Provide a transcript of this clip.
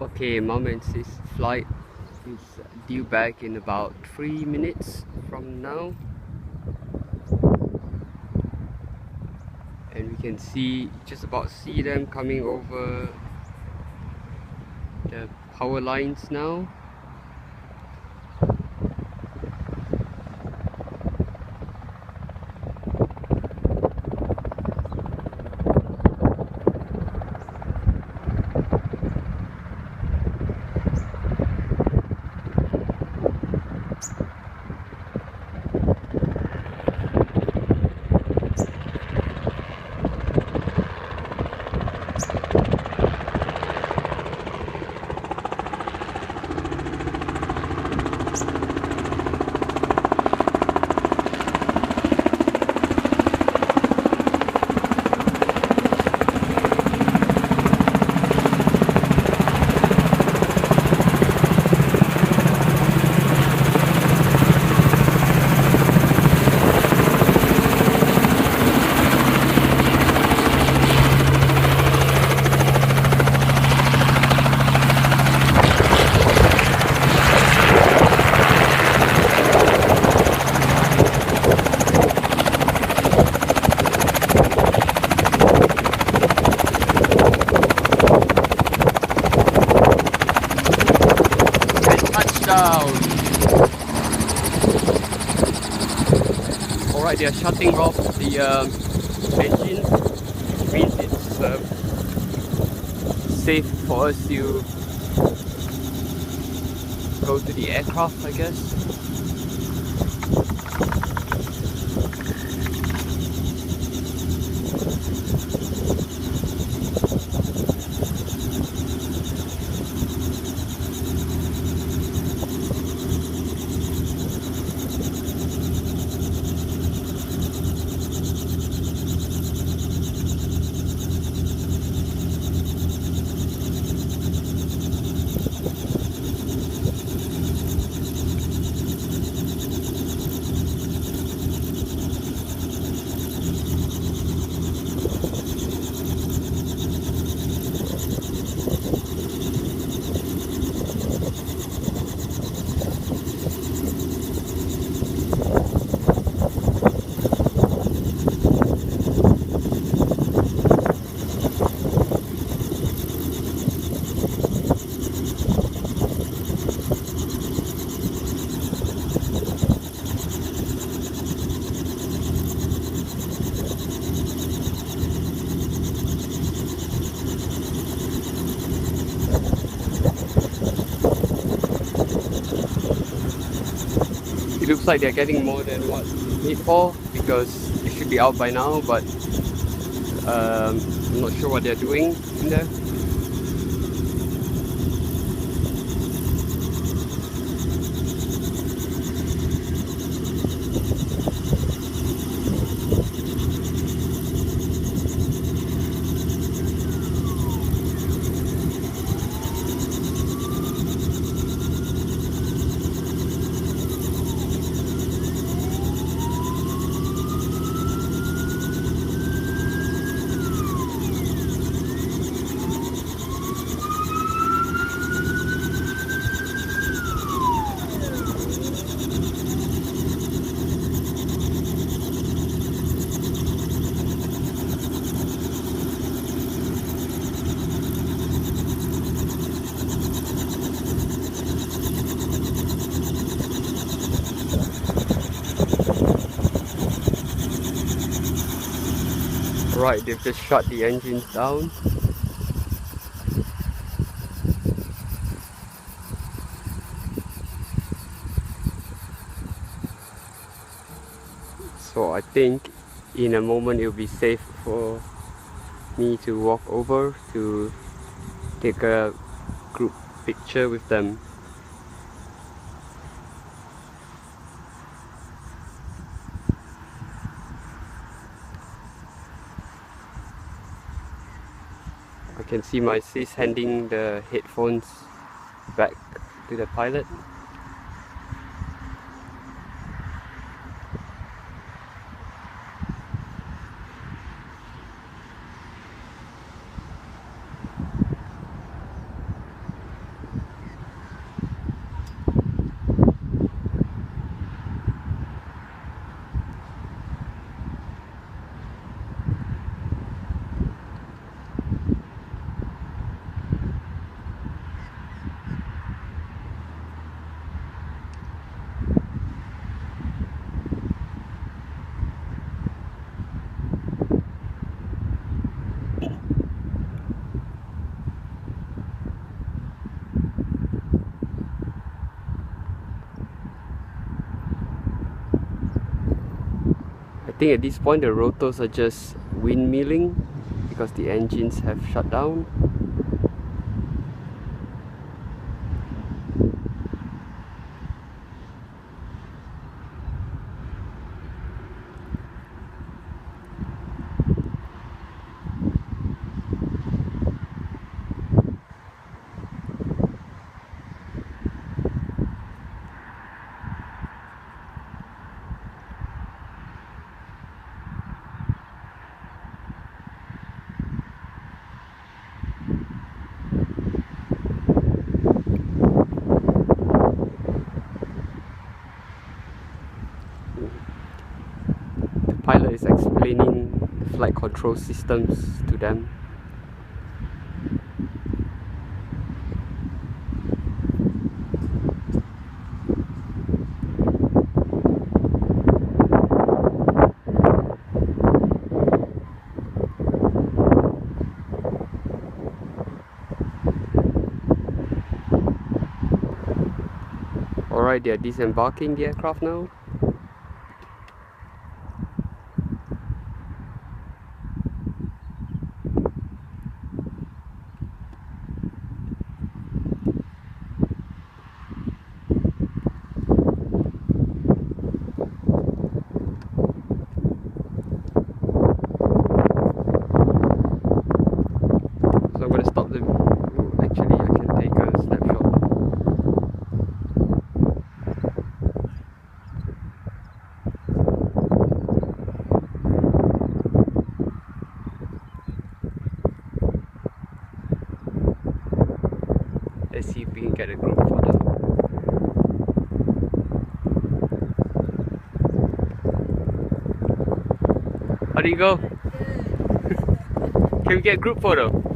Okay, Mom and Sis flight is due back in about 3 minutes from now, and we can just about see them coming over the power lines now. Down. Alright, they are shutting off the engine, which means it's safe for us to go to the aircraft, I guess. It looks like they're getting more than what they paid for, because they should be out by now, but I'm not sure what they're doing in there. Right, they've just shut the engines down. So I think in a moment it'll be safe for me to walk over to take a group picture with them. I can see my sis handing the headphones back to the pilot. think at this point the rotors are just windmilling because the engines have shut down. The pilot is explaining the flight control systems to them. Alright, they are disembarking the aircraft now. So I'm going to stop them. Actually, I can take a snapshot. Let's see if we can get a group photo. How do you go? Can we get a group photo?